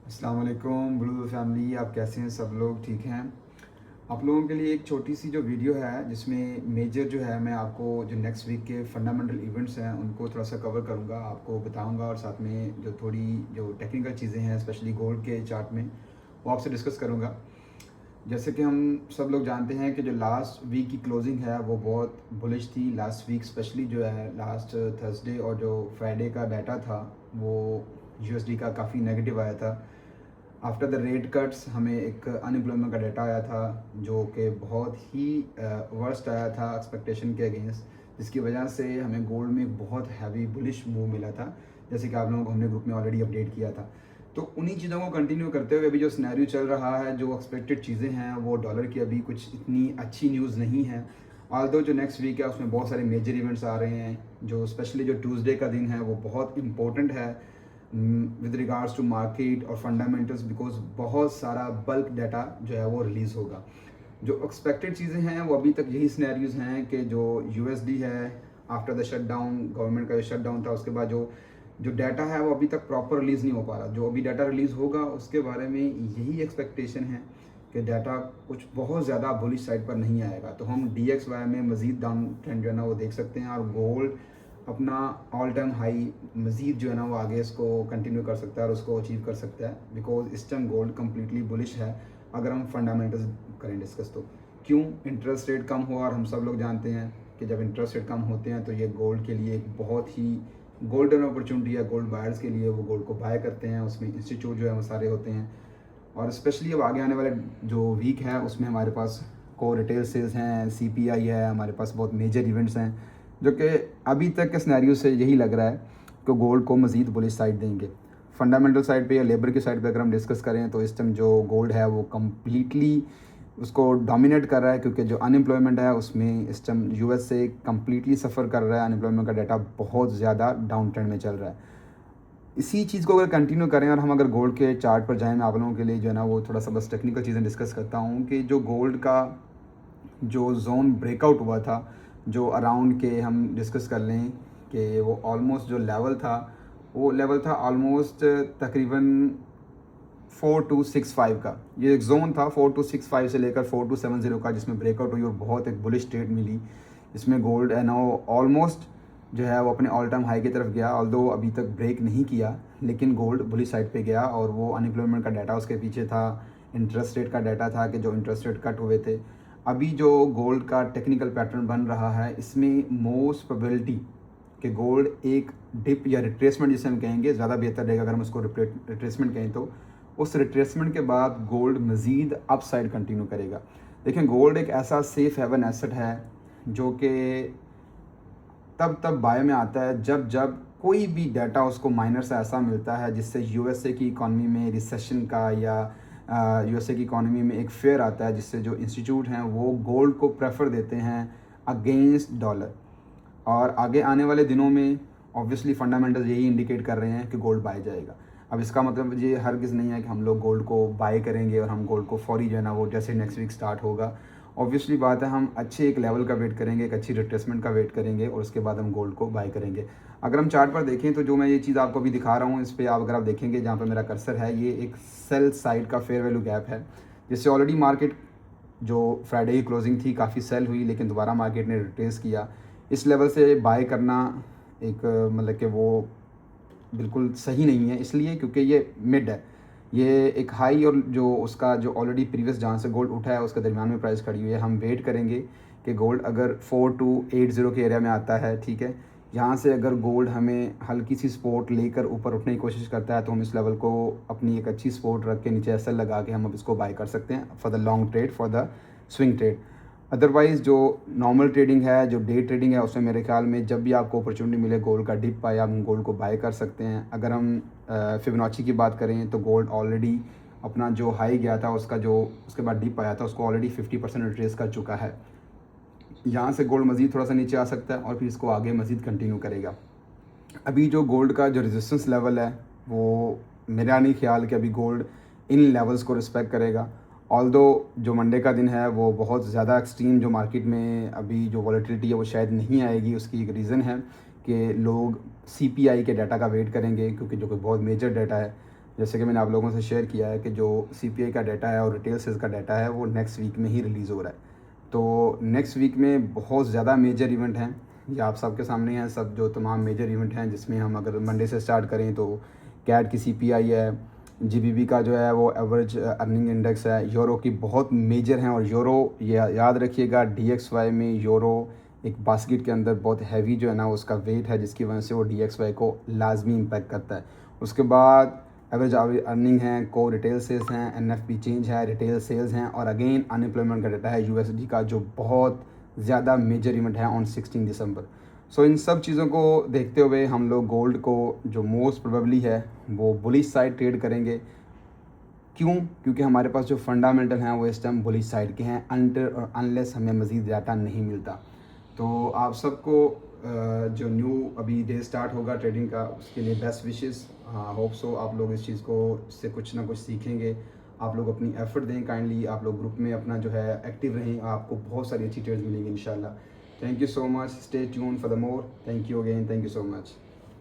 अस्सलाम वालेकुम blue family, आप कैसे हैं? सब लोग ठीक हैं? आप लोगों के लिए एक छोटी सी जो वीडियो है जिसमें मेजर जो है मैं आपको जो नेक्स्ट वीक के फंडामेंटल इवेंट्स हैं उनको थोड़ा सा कवर करूंगा, आपको बताऊंगा और साथ में जो थोड़ी जो टेक्निकल चीज़ें हैं स्पेशली गोल्ड के चार्ट में वो आपसे डिस्कस करूंगा। जैसे कि हम सब लोग जानते हैं कि जो लास्ट वीक की क्लोजिंग है वो बहुत बुलिश थी। लास्ट वीक स्पेशली जो है लास्ट थर्सडे और जो फ्राइडे का डाटा था वो यूएसडी का काफ़ी नेगेटिव आया था। आफ्टर द रेट कट्स हमें एक अनएम्प्लॉयमेंट का डाटा आया था जो कि बहुत ही वर्स्ट आया था एक्सपेक्टेशन के अगेंस्ट, जिसकी वजह से हमें गोल्ड में एक बहुत हैवी बुलिश मूव मिला था, जैसे कि आप लोगों को हमने ग्रुप में ऑलरेडी अपडेट किया था। तो उन्हीं चीज़ों को कंटिन्यू करते हुए अभी जो सिनेरियो चल रहा है, जो एक्सपेक्टेड चीज़ें हैं, वो डॉलर की अभी कुछ इतनी अच्छी न्यूज़ नहीं है। ऑल्दो जो नेक्स्ट वीक है उसमें बहुत सारे मेजर इवेंट्स आ रहे हैं, जो स्पेशली जो ट्यूसडे का दिन है वो बहुत इंपॉर्टेंट है विद रिगार्ड्स टू मार्केट और फंडामेंटल्स, बिकॉज बहुत सारा बल्क डाटा जो है वो रिलीज़ होगा। जो एक्सपेक्टेड चीज़ें हैं वो अभी तक यही सिनेरियोज हैं कि जो यूएसडी है आफ्टर द शटडाउन, गवर्नमेंट का जो शटडाउन था उसके बाद जो जो डाटा है वो अभी तक प्रॉपर रिलीज़ नहीं हो पा रहा। जो अभी डाटा रिलीज़ होगा उसके बारे में यही एक्सपेक्टेशन है कि डाटा कुछ बहुत ज़्यादा बुलिश साइड पर नहीं आएगा, तो हम DXY में मज़ीद डाउन ट्रेंड जो है ना वो देख सकते हैं, और गोल्ड अपना ऑल टाइम हाई मज़ीद जो है ना वो आगे इसको कंटिन्यू कर सकता है और उसको अचीव कर सकता है, बिकॉज इस टाइम गोल्ड कम्प्लीटली बुलिश है। अगर हम फंडामेंटल्स करें डिस्कस, तो क्यों इंटरेस्ट रेट कम हुआ, और हम सब लोग जानते हैं कि जब इंटरेस्ट रेट कम होते हैं तो ये गोल्ड के लिए एक बहुत ही गोल्डन अपॉर्चुनिटी है गोल्ड बायर्स के लिए। वो गोल्ड को बाय करते हैं, उसमें इंस्टीट्यूट जो है वो सारे होते हैं, और स्पेशली अब आगे आने वाले जो वीक है उसमें हमारे पास को रिटेल सेल्स हैं, CPI है, हमारे पास बहुत मेजर इवेंट्स हैं जो कि अभी तक के सिनेरियो से यही लग रहा है कि गोल्ड को मज़ीद बुलिश साइड देंगे। फंडामेंटल साइड पे या लेबर की साइड पे अगर हम डिस्कस करें तो इस टाइम जो गोल्ड है वो कम्प्लीटली उसको डोमिनेट कर रहा है, क्योंकि जो अनएम्प्लॉयमेंट है उसमें इस टाइम US से कम्प्लीटली सफ़र कर रहा है। अनएम्प्लॉयमेंट का डाटा बहुत ज़्यादा डाउन ट्रेंड में चल रहा है। इसी चीज़ को अगर कंटिन्यू करें और हम अगर गोल्ड के चार्ट पर जाएं, मैं आप लोगों के लिए जो है ना वो थोड़ा सा बस टेक्निकल चीज़ें डिस्कस करता हूँ कि जो गोल्ड का जो जोन ब्रेकआउट हुआ था, जो अराउंड के हम डिस्कस कर लें कि वो ऑलमोस्ट जो लेवल था वो लेवल था ऑलमोस्ट तकरीबन 4265 का। ये एक जोन था 4265 से लेकर 4270 का, जिसमें ब्रेकआउट हुई और बहुत एक बुलिश ट्रेड मिली। इसमें गोल्ड है ना वो ऑलमोस्ट जो है वो अपने ऑल टाइम हाई की तरफ गया, ऑल्दो अभी तक ब्रेक नहीं किया, लेकिन गोल्ड बुलिश साइड पे गया। और वो अनएम्प्लॉयमेंट का डाटा उसके पीछे था, इंटरेस्ट रेट का डाटा था कि जो इंटरेस्ट रेट कट हुए थे। अभी जो गोल्ड का टेक्निकल पैटर्न बन रहा है इसमें मोस्ट प्रोबेबिलिटी कि गोल्ड एक डिप या रिट्रेसमेंट जिसे हम कहेंगे, ज़्यादा बेहतर रहेगा अगर हम उसको रिट्रेसमेंट कहें, तो उस रिट्रेसमेंट के बाद गोल्ड मज़ीद अप साइड कंटिन्यू करेगा। देखें, गोल्ड एक ऐसा सेफ हेवन एसेट है जो कि तब तब बाय में आता है जब जब कोई भी डाटा उसको माइनर से ऐसा मिलता है जिससे USA की इकॉनमी में रिसेशन का या USA की इकॉनमी में एक फेयर आता है, जिससे जो इंस्टीट्यूट हैं वो गोल्ड को प्रेफर देते हैं अगेंस्ट डॉलर। और आगे आने वाले दिनों में ऑब्वियसली फंडामेंटल्स यही इंडिकेट कर रहे हैं कि गोल्ड बाय जाएगा। अब इसका मतलब ये हरगिज़ नहीं है कि हम लोग गोल्ड को बाय करेंगे और हम गोल्ड को फौरी जो है ना वो जैसे नेक्स्ट वीक स्टार्ट होगा, ऑब्वियसली बात है हम अच्छे एक लेवल का वेट करेंगे, एक अच्छी रिट्रेसमेंट का वेट करेंगे और उसके बाद हम गोल्ड को बाय करेंगे। अगर हम चार्ट पर देखें तो जो मैं ये चीज़ आपको अभी दिखा रहा हूँ, इस पर अगर आप देखेंगे जहाँ पर मेरा कर्सर है, ये एक सेल साइड का फेयर वैल्यू गैप है, जिससे ऑलरेडी मार्केट जो फ्राइडे की क्लोजिंग थी काफ़ी सेल हुई, लेकिन दोबारा मार्केट ने रिट्रेस किया। इस लेवल से बाय करना एक मतलब कि वो बिल्कुल सही नहीं है, इसलिए क्योंकि ये मिड है, ये एक हाई और जो उसका जो ऑलरेडी प्रीवियस जहाँ से गोल्ड उठा है उसके दरमियान में प्राइस खड़ी हुई है। हम वेट करेंगे कि गोल्ड अगर 4280 के एरिया में आता है, ठीक है, यहाँ से अगर गोल्ड हमें हल्की सी सपोर्ट लेकर ऊपर उठने की कोशिश करता है तो हम इस लेवल को अपनी एक अच्छी सपोर्ट रख के नीचे एसएल लगा के हम अब इसको बाय कर सकते हैं for the long trade, for the swing trade. Otherwise जो नॉर्मल ट्रेडिंग है, जो डे ट्रेडिंग है, उसमें मेरे ख्याल में जब भी आपको अपॉर्चुनिटी मिले गोल्ड का डिप आया, हम गोल्ड को बाय कर सकते हैं। अगर हम फिबोनाची की बात करें तो गोल्ड ऑलरेडी अपना जो हाई गया था उसका जो उसके बाद डिप आया था उसको ऑलरेडी 50% रिट्रेस कर चुका है। यहाँ से गोल्ड मज़ीद थोड़ा सा नीचे आ सकता है और फिर इसको आगे मज़ीद कंटिन्यू करेगा। अभी जो गोल्ड का जो रेजिस्टेंस लेवल है वो मेरा नहीं ख्याल कि अभी गोल्ड इन लेवल्स को रिस्पेक्ट करेगा। ऑल्दो जो मंडे का दिन है वो बहुत ज़्यादा एक्सट्रीम जो मार्केट में अभी जो वॉलेटिलिटी है वो शायद नहीं आएगी। उसकी एक रीज़न है कि लोग CPI के डाटा का वेट करेंगे, क्योंकि जो कि बहुत मेजर डाटा है। जैसे कि मैंने आप लोगों से शेयर किया है कि जो CPI का डाटा है और रिटेल सेल्स का डाटा है वो नेक्स्ट वीक में ही रिलीज़ हो रहा है। तो नेक्स्ट वीक में बहुत ज़्यादा मेजर इवेंट हैं, ये आप सबके सामने हैं, सब जो तमाम मेजर इवेंट हैं, जिसमें हम अगर मंडे से स्टार्ट करें तो कैट की CPI है, GBP का जो है वो एवरेज अर्निंग इंडेक्स है, यूरो की बहुत मेजर हैं। और यूरो, ये याद रखिएगा, DXY में यूरो एक बास्केट के अंदर बहुत हैवी जो है ना उसका वेट है, जिसकी वजह से वो DXY को लाजमी इम्पैक्ट करता है। उसके बाद एवरेज अर्निंग है, को रिटेल सेल्स हैं, NFP चेंज है, रिटेल सेल्स हैं, और अगेन अनएम्प्लॉयमेंट का डाटा है USD का, जो बहुत ज़्यादा मेजर इवेंट है ऑन 16 दिसंबर। सो इन सब चीज़ों को देखते हुए हम लोग गोल्ड को जो मोस्ट प्रोबेबली है वो बुलिश साइड ट्रेड करेंगे। क्यों? क्योंकि हमारे पास जो फंडामेंटल हैं वो इस टाइम बुलिश साइड के हैं, अनटिल और अनलेस हमें मज़ीद डाटा नहीं मिलता। तो आप सबको जो न्यू अभी डे स्टार्ट होगा ट्रेडिंग का, उसके लिए बेस्ट विशेस। होप सो आप लोग इस चीज़ को इससे कुछ ना कुछ सीखेंगे। आप लोग अपनी एफर्ट दें काइंडली, आप लोग ग्रुप में अपना जो है एक्टिव रहें, आपको बहुत सारी अच्छी ट्रेड्स मिलेंगी इंशाल्लाह। Thank you so much, stay tune for the more. Thank you again, thank you so much.